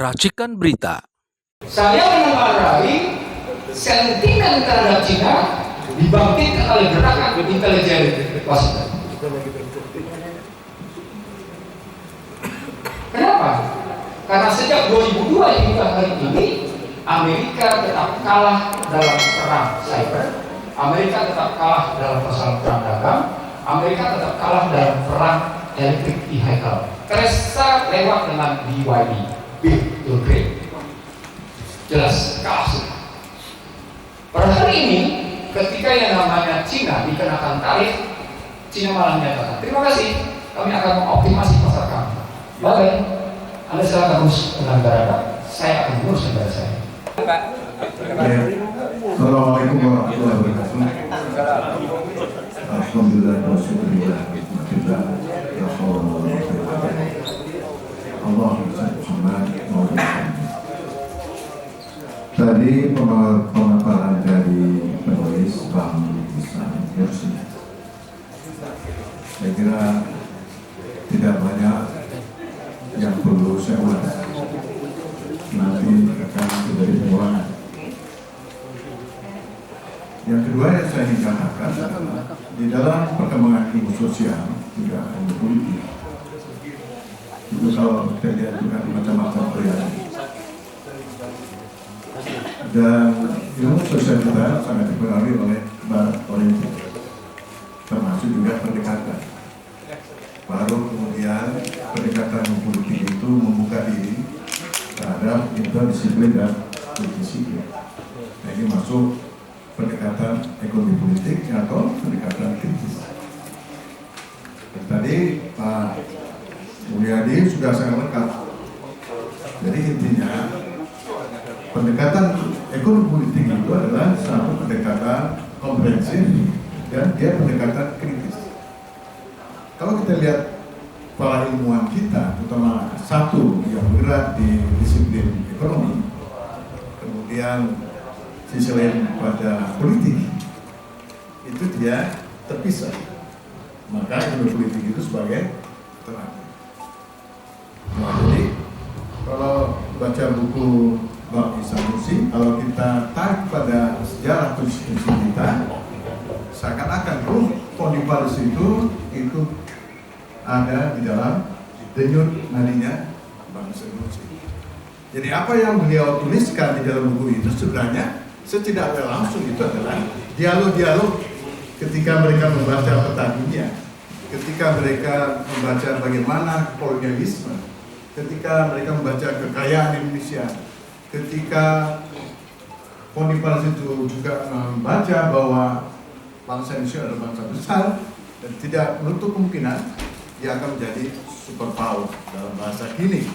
Racikan Berita. Saya menengarai sentimen terhadap Cina dibangkitkan oleh gerakan intelijen Washington. Kenapa? Karena sejak 2002 hingga hari ini Amerika tetap kalah dalam perang cyber, Amerika tetap kalah dalam perang dagang, Amerika tetap kalah dalam perang elektrik vehicle. Teresa lewat dengan BYD, Big to Great. Jelas kalah sudah. Pada hari ini, ketika yang namanya Cina dikenakan tarif, Cina malah menyatakan, terima kasih, kami akan mengoptimasi pasar kami. Baik, Anda silakan urus dengan negara, saya akan urus negara saya. Assalamualaikum warahmatullahi wabarakatuh. Alhamdulillah wassalatu Tadi pemaparan dari penulis Bang Islam Yursi, saya kira tidak banyak yang perlu saya ulas. Nanti akan menjadi pengulangan. Yang kedua yang saya ingin katakan adalah di dalam perkembangan ilmu sosial juga ilmu politik itu kalau kita lihat juga macam-macam variasi. Dan ilmu sosial kita sangat dipengaruhi oleh barat oriental, termasuk juga pendekatan. Baru kemudian pendekatan politik itu membuka diri terhadap interdisiplin dan multidisiplin. Nah, ini masuk pendekatan ekonomi politik atau pendekatan kritis. Dan tadi Pak Mulyadi sudah sangat lengkap. Jadi intinya pendekatan ekonomi politik itu adalah satu pendekatan komprehensif dan dia pendekatan kritis. Kalau kita lihat para ilmuwan kita, terutama satu yang bergerak di disiplin ekonomi, kemudian sisi lain pada politik, itu dia terpisah. Maka ilmu politik itu sebagai terang. Nah, jadi kalau baca buku Bang Islam Yursi, kalau kita tarik pada sejarah konstitusi kita, seakan-akan Kondipalus itu ada di dalam denyut nadinya Bang Islam Yursi. Jadi apa yang beliau tuliskan di dalam buku itu sebenarnya secara langsung itu adalah dialog-dialog ketika mereka membaca peta dunia, ketika mereka membaca bagaimana kolonialisme, ketika mereka membaca kekayaan Indonesia, ketika Kondipalus itu juga membaca bahwa bangsa Indonesia adalah bangsa besar dan tidak menutup kemungkinan dia akan menjadi superpower dalam bahasa kini.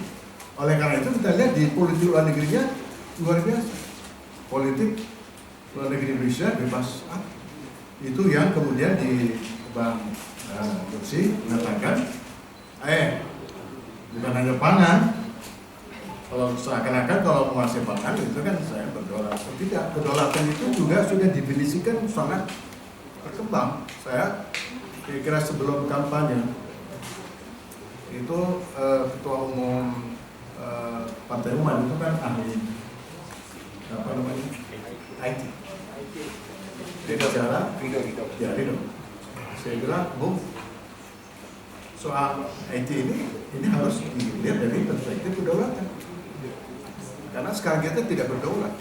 Oleh karena itu kita lihat di politik luar negerinya luar biasa. Politik luar negeri Indonesia bebas aktif. Itu yang kemudian di Bang Yursi mengatakan, bukan hanya pangan. Kalau seakan-akan kalau menguasai pangan itu kan saya berdolar. Tidak, kedaulatan itu juga sudah definisikan sangat berkembang. Saya kira sebelum kampanye itu ketua umum Partai Umat itu kan ahli apa namanya IT. Dia bicara, ya Ridho. Saya bilang, Bung, soal IT ini harus dilihat dari perspektif kedaulatan. Karena sekarang kita tidak berdaulat.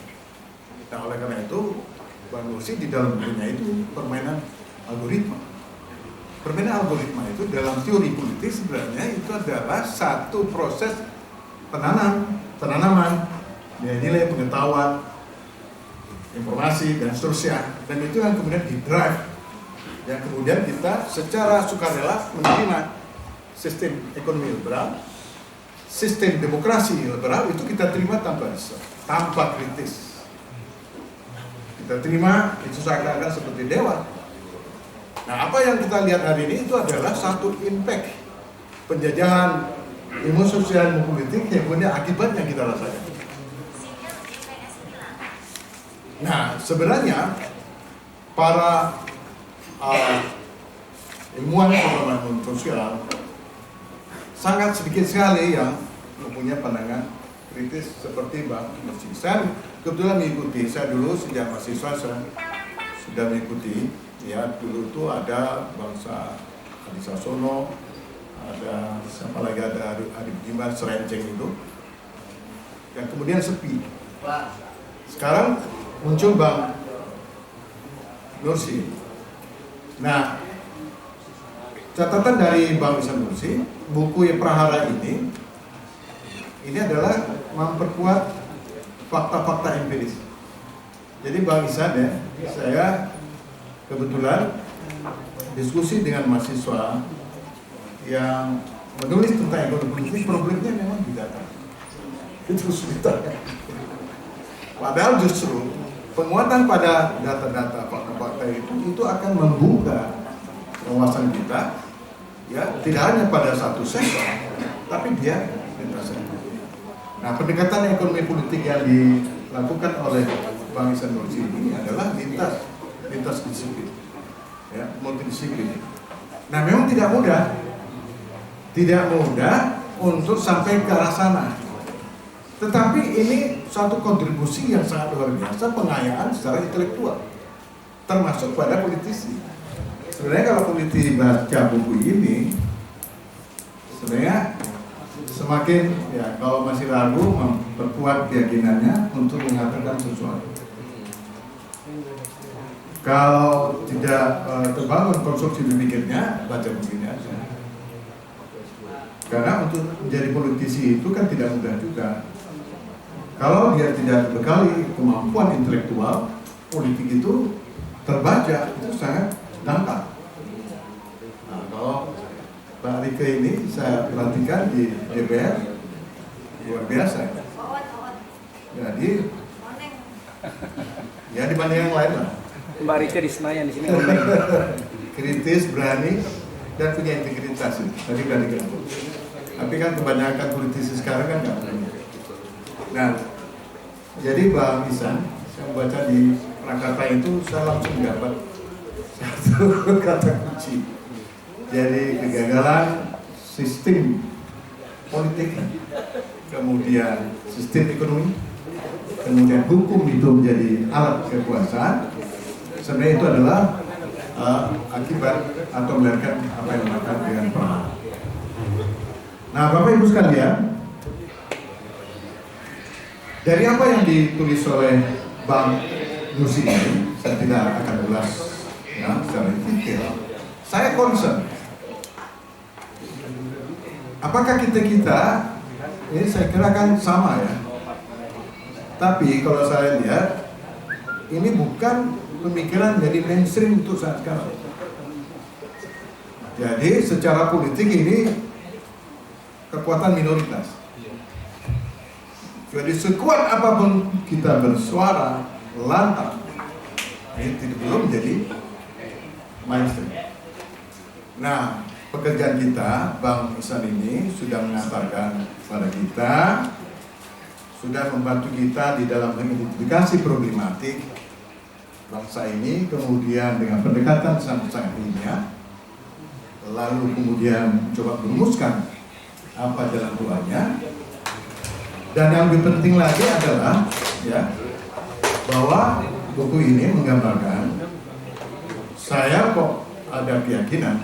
Nah, oleh karena itu, Bang Yursi di dalam bukunya itu permainan algoritma. Permainan algoritma itu dalam teori politik sebenarnya itu adalah satu proses penanaman nilai pengetahuan, informasi dan seterusnya. Dan itu yang kemudian di-drive, yang kemudian kita secara sukarela menerima sistem ekonomi liberal, sistem demokrasi liberal itu kita terima tanpa kritis. Kita terima itu seakan-akan seperti dewa. Nah, apa yang kita lihat hari ini itu adalah satu impact penjajahan ilmu sosial dan politik yang punya akibat yang kita rasakan. Nah, sebenarnya para ilmuwan pengetahuan sosial sangat sedikit sekali yang mempunyai pandangan kritis seperti Bang Nursi. Saya kebetulan mengikuti, saya dulu sejak mahasiswa saya sudah mengikuti, ya dulu tuh ada bangsa Adi Sasono, ada siapa lagi, ada Adi Budiman, Serenceng itu, yang kemudian sepi. Sekarang muncul Bang Nursi. Nah, catatan dari Bang Ihsan Nursi, buku Prahara ini adalah memperkuat fakta-fakta empiris. Jadi Bang Ihsan ya, saya kebetulan diskusi dengan mahasiswa yang menulis tentang ekonomi politik, problemnya memang di data. Itu sulitan. Padahal justru penguatan pada data-data fakta-fakta itu akan membuka wawasan kita, ya tidak hanya pada satu sektor, tapi dia lintas sektor. Nah, pendekatan ekonomi politik yang dilakukan oleh Bang Ihsan Nursi ini adalah lintas disiplin, ya multidisiplin. Nah, memang tidak mudah untuk sampai ke arah sana. Tetapi ini satu kontribusi yang sangat luar biasa, pengayaan secara intelektual, termasuk pada politisi. Sebenarnya kalau politisi baca buku ini, sebenarnya semakin ya kalau masih ragu memperkuat keyakinannya untuk mengatakan sesuatu. Kalau tidak terbangun konstruksi berpikirnya, baca buku ini aja. Karena untuk menjadi politisi itu kan tidak mudah juga. Kalau dia tidak dibekali kemampuan intelektual, politik itu terbaca, itu sangat dangkal. Nah, kalau Pak Rike ini saya perhatikan di DPR luar biasa. Jadi ya dibanding yang lain lah. Mbak Rike di Senayan di sini. Kritis, berani, dan punya integritas. Tadi udah dikatakan. Tapi kan kebanyakan politisi sekarang kan nggak punya. Nah, jadi Bang Ihsan, saya baca di Prakata itu saya langsung dapat satu kata kunci. Jadi kegagalan sistem politik, kemudian sistem ekonomi, kemudian hukum itu menjadi alat kekuasaan. Sebenarnya itu adalah akibat atau melahirkan apa yang dilakukan dengan Prahara. Nah, Bapak Ibu sekalian, dari apa yang ditulis oleh Bang Nursi ini, saya tidak akan ulas ya secara detail. Saya concern, apakah kita ini saya kira kan sama ya. Tapi kalau saya lihat, ini bukan pemikiran dari mainstream untuk saat sekarang. Jadi secara politik ini kekuatan minoritas. Jadi sekuat apapun kita bersuara lantang, ini belum menjadi mainstream. Nah, pekerjaan kita, Bang Ihsan ini sudah mengatakan pada kita, sudah membantu kita di dalam mengidentifikasi problematik bangsa ini, kemudian dengan pendekatan sangat ilmiah, lalu kemudian coba merumuskan apa jalan keluarnya. Dan yang lebih penting lagi adalah ya bahwa buku ini menggambarkan saya kok ada keyakinan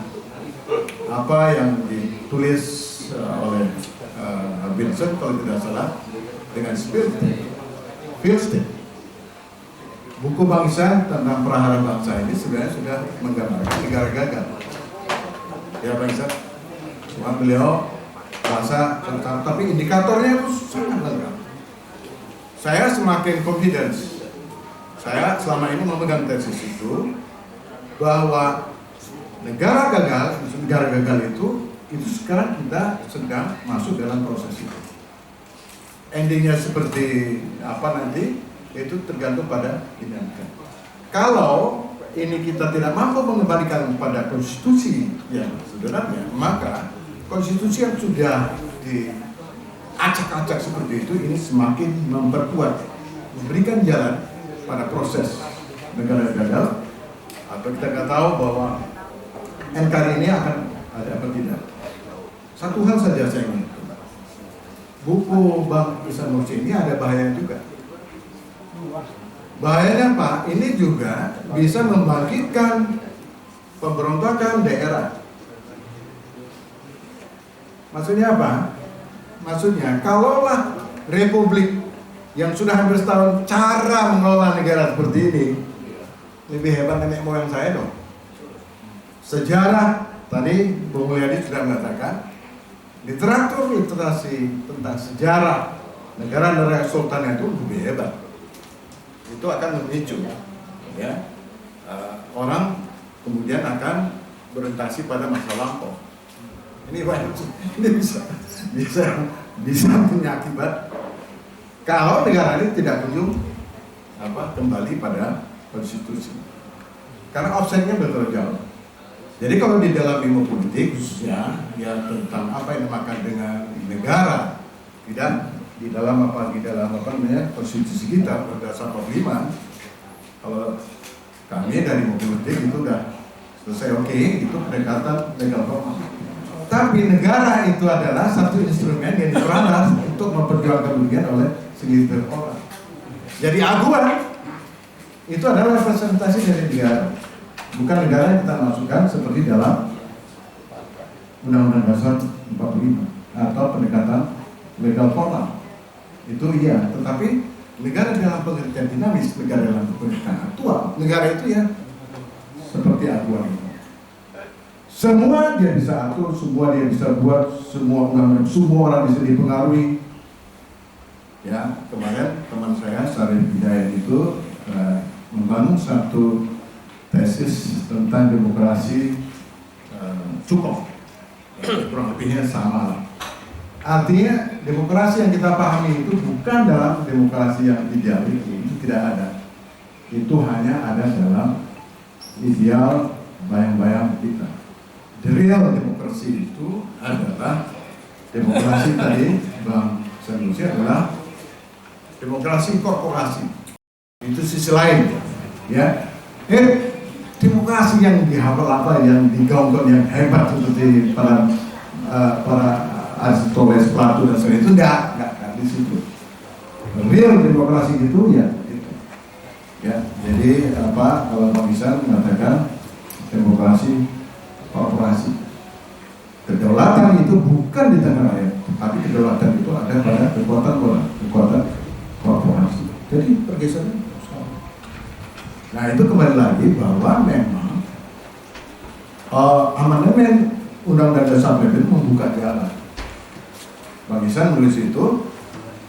apa yang ditulis oleh Vincent kalau tidak salah dengan Fieldstein. Buku Bang Ihsan tentang Prahara Bangsa ini sebenarnya sudah menggambarkan negara gagal. Ya Bang Ihsan, cuma beliau bahasa tentang, tapi indikatornya itu sangat lengkap. Saya semakin confidence. Saya selama ini memegang tesis itu bahwa negara gagal itu sekarang kita sedang masuk dalam proses itu. Endingnya seperti apa nanti itu tergantung pada dinamika. Kalau ini kita tidak mampu mengembalikan pada konstitusi yang sebenarnya, maka konstitusi yang sudah diacak-acak seperti itu ini semakin memperkuat, memberikan jalan pada proses negara gagal, atau kita nggak tahu bahwa NKRI ini akan ada apa tidak. Satu hal saja saya ingin, buku Bang Ihsan Mursi ini ada bahaya juga. Bahayanya Pak, ini juga bisa membangkitkan pemberontakan daerah. Maksudnya apa? Maksudnya kalaulah republik yang sudah hampir setahun cara mengelola negara seperti ini lebih hebat nenek moyang saya dong. Sejarah tadi Bung Mulyadi sudah mengatakan literatur literasi tentang sejarah negara-negara sultan itu lebih hebat. Itu akan memicu ya, orang kemudian akan berorientasi pada masa lampau. Ini banyak, ini bisa punya akibat kalau negara ini tidak kunjung kembali pada konstitusi. Karena offsetnya betul jauh. Jadi kalau di dalam ilmu politik khususnya ya tentang apa yang dimakan dengan negara, tidak di dalam konstitusi kita pada pasal 45. Kalau kami dari ilmu politik itu udah selesai, oke, itu pendekatan legal formal. Tapi negara itu adalah satu instrumen yang diperankan untuk memperjuangkan kerugian oleh segelintir orang. Jadi aguan itu adalah representasi dari negara, bukan negara yang kita masukkan seperti dalam Undang-Undang Dasar 45 atau pendekatan legal formal. Itu iya, tetapi negara dalam pengertian dinamis, negara dalam pengertian aktual, negara itu ya seperti aguan. Semua dia bisa atur, semua dia bisa buat, semua orang bisa dipengaruhi. Ya, kemarin teman saya Syarif Hidayat itu membangun satu tesis tentang demokrasi cukup, kurang lebihnya sama. Artinya demokrasi yang kita pahami itu bukan dalam demokrasi yang ideal itu tidak ada. Itu hanya ada dalam ideal bayang-bayang kita. The real demokrasi itu adalah demokrasi tadi Bang Sanusi adalah demokrasi korporasi. Itu sisi lain, ya. Demokrasi yang dihafal yang digaungkan yang hebat seperti para Aristoteles, Plato dan sebagainya itu enggak di situ. Real demokrasi itu ya itu. Ya, jadi kalau Bang Ihsan mengatakan demokrasi korporasi. Kedaulatan itu bukan di tangan rakyat, tapi kedaulatan itu ada pada kekuatan korporasi. Jadi pergeseran. Nah itu kembali lagi bahwa memang amandemen Undang-Undang Dasar itu membuka jalan. Bang Ihsan menulis itu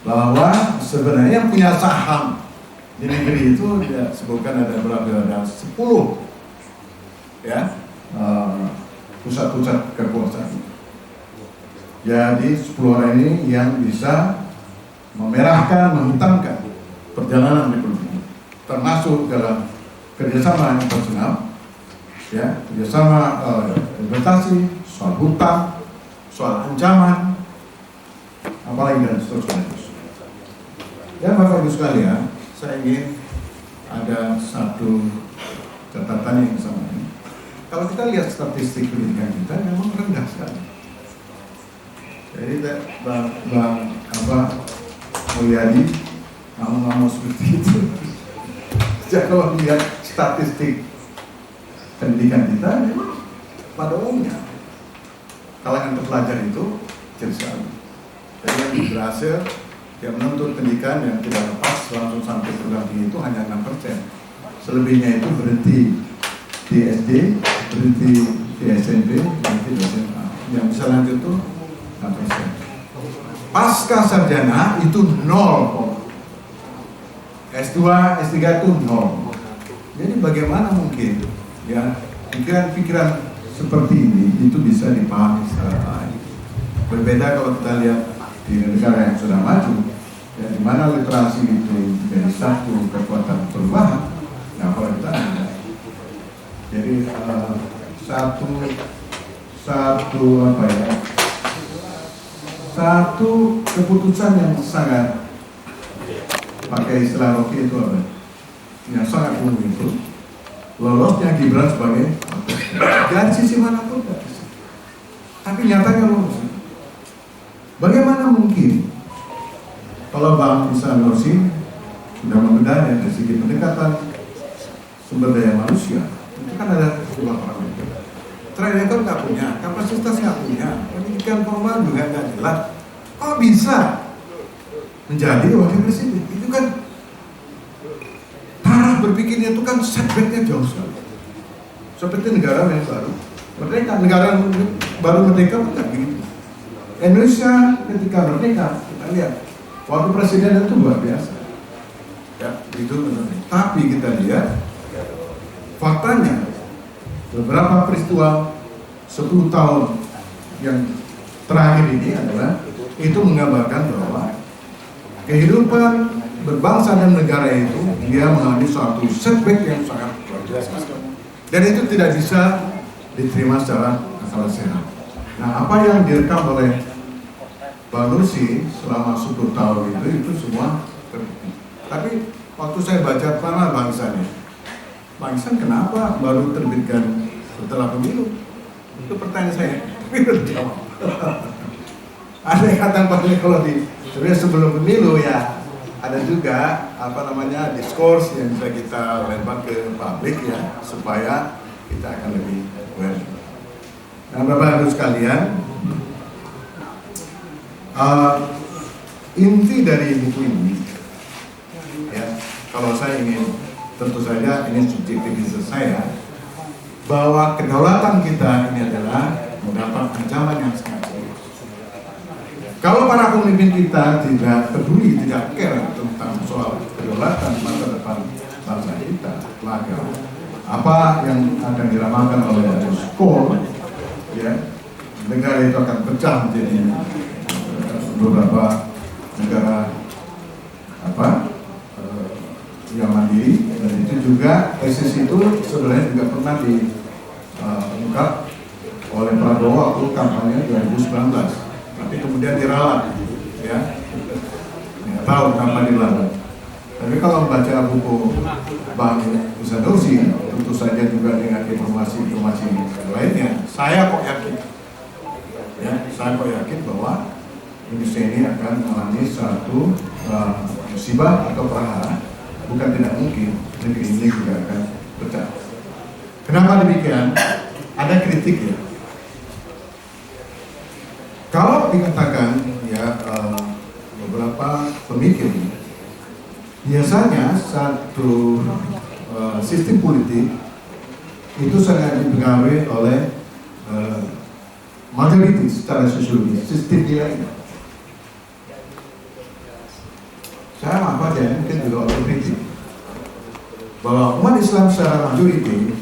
bahwa sebenarnya yang punya saham di negeri itu ya, sebutkan ada berapa, ada 10 ya pusat-pusat kekuasaan. Jadi 10 orang ini yang bisa memerahkan, menghitamkan perjalanan ekonomi, termasuk dalam kerjasama internasional, ya, kerjasama investasi, soal hutang, soal ancaman, apalagi dan seterusnya. Ya Bapak Ibu sekalian, saya ingin ada satu catatan yang sama ini. Kalau kita lihat statistik pendidikan kita memang rendah sekali. Jadi Bang Mulyadi ngomong seperti itu. Jadi kalau lihat statistik pendidikan kita memang pada umumnya kalangan terpelajar itu kecil sekali. Jadi yang berhasil yang menuntut pendidikan yang tidak lepas langsung sampai perguruan tinggi itu hanya 6%. Selebihnya itu berhenti di SD, berhenti di SMP, berhenti di SMA. Yang bisa lanjut itu 6%. Pasca sarjana itu 0. S2, S3 itu 0. Jadi bagaimana mungkin ya pikiran-pikiran seperti ini itu bisa dipahami secara baik. Berbeda kalau kita lihat di negara yang sudah maju, ya, di mana literasi itu menjadi satu kekuatan perubahan. Nah kalau kita ada, jadi satu keputusan yang sangat, pakai istilah Rocky itu apa? Yang sangat umum itu lolosnya Gibran sebagai dari sisi manapun, tapi nyatanya lolos. Bagaimana mungkin Kalau Bang Ihsan Nursi sudah membedanya dari segi pendekatan sumber daya manusia, itu kan ada sebuah parameter. Track record nggak punya, kapasitas nggak punya, pendidikan formal juga nggak jelas. Kok bisa menjadi wakil presiden? Itu kan taraf berpikirnya itu kan setbacknya jauh sekali. Seperti negara yang baru merdeka, negara baru merdeka bukan begitu. Indonesia ketika merdeka, kita lihat waktu presiden itu luar biasa. Ya, itu benar. Tapi kita lihat faktanya beberapa peristiwa 10 tahun yang terakhir ini adalah itu menggambarkan bahwa kehidupan berbangsa dan negara itu dia mengalami suatu setback yang sangat luar biasa. Dan itu tidak bisa diterima secara akal sehat. Nah, apa yang direkam oleh Bang Nursi selama 10 tahun itu semua terbukti. Tapi waktu saya baca mana Bang Ihsan kenapa baru terbitkan setelah pemilu? Itu pertanyaan saya. Jawab. Ada yang kata kalau sebenarnya sebelum pemilu ya ada juga diskurs yang bisa kita lempar ke publik ya supaya kita akan lebih aware. Nah, Bapak Ibu sekalian, inti dari buku ini ya, kalau saya ingin, tentu saja ini subjektivitas saya, bahwa kedaulatan kita ini adalah mendapat ancaman yang sangat serius. Kalau para pemimpin kita tidak peduli, tidak care tentang soal kedaulatan masa depan bangsa kita, maka apa yang akan diramalkan oleh Skor, ya, negara itu akan pecah menjadi beberapa negara yang mandiri. Dan itu juga ISIS itu sebenarnya juga pernah diungkap oleh Prabowo waktu kampanye 2019, tapi kemudian diralat, ya, nggak tahu kenapa diralat. Tapi kalau membaca buku Bang Ihsan Nursi, tentu saja juga dengan informasi-informasi lainnya, saya kok yakin bahwa Indonesia ini akan mengalami satu musibah atau prahara. Bukan tidak mungkin negeri ini juga akan pecah. Kenapa demikian? Ada kritik ya. Kalau dikatakan ya beberapa pemikir, biasanya satu sistem politik itu sangat dipengaruhi oleh majority secara sosiologis, sistem nilainya. Saya maaf aja, mungkin juga otokritik bahwa umat Islam secara majority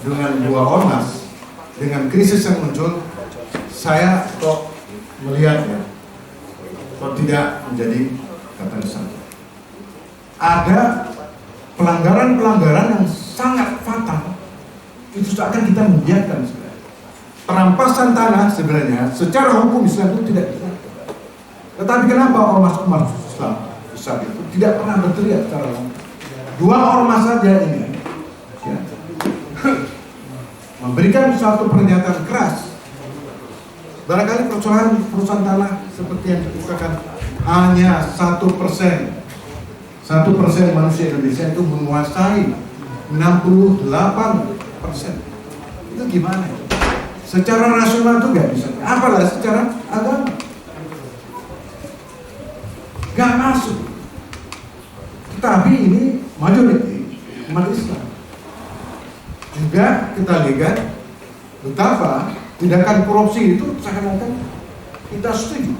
dengan dua ormas, dengan krisis yang muncul, saya kok melihatnya kok tidak menjadi katalisator. Ada pelanggaran-pelanggaran yang sangat fatal, itu seakan kita membiarkan sebenarnya. Perampasan tanah sebenarnya secara hukum Islam itu tidak bisa. Tetapi kenapa ormas-ormas Islam saat itu tidak pernah berteriak secara langsung? Dua ormas saja ini ya, memberikan suatu pernyataan keras. Barangkali persoalan perusahaan tanah seperti yang dikatakan hanya 1% manusia Indonesia itu menguasai 68%. Itu gimana? Secara rasional itu nggak bisa. Apalah secara agama nggak masuk. Tetapi ini majority umat Islam. Juga kita lihat betapa tindakan korupsi itu seakan-akan kita setuju.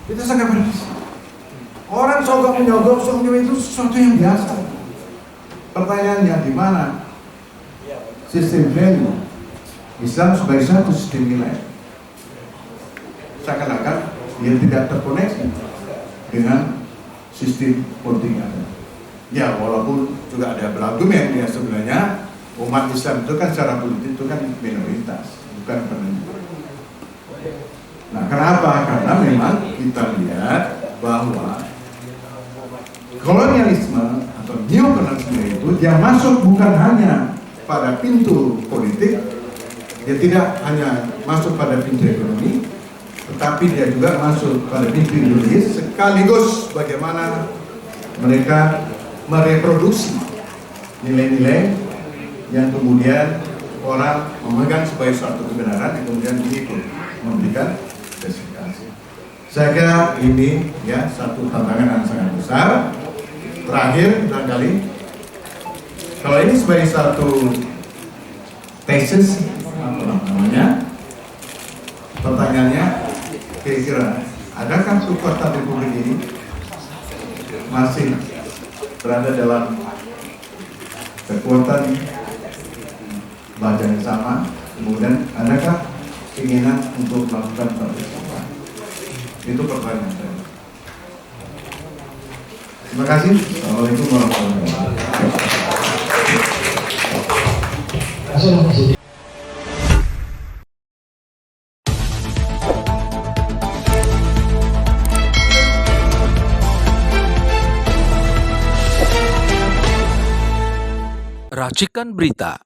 Kita sangat berhasil. Orang sogok menyogok itu sesuatu yang biasa. Pertanyaannya di mana sistem value Islam sebagai satu sistem nilai? Seakan-akan dia tidak terkoneksi dengan sistem politik yang ada. Ya, walaupun juga ada berargumen ya sebenarnya umat Islam itu kan secara politik itu kan minoritas, bukan penentu. Nah, kenapa? Karena memang kita lihat bahwa kolonialisme atau neokolonialisme itu dia masuk bukan hanya pada pintu politik, dia tidak hanya masuk pada pintu ekonomi, tetapi dia juga masuk pada mimpi ideologis sekaligus bagaimana mereka mereproduksi nilai-nilai yang kemudian orang memegang sebagai suatu kebenaran yang kemudian diikut memberikan justifikasi. Saya kira ini ya satu tantangan yang sangat besar. Terakhir barangkali kalau ini sebagai satu tesis apa namanya, pertanyaannya kira-kira adakah kekuatan Republik ini masih berada dalam kekuatan badan yang sama, kemudian adakah keinginan untuk melakukan partisipasi? Itu pertanyaan saya. Terima kasih. Assalamualaikum warahmatullahi wabarakatuh. Racikan Berita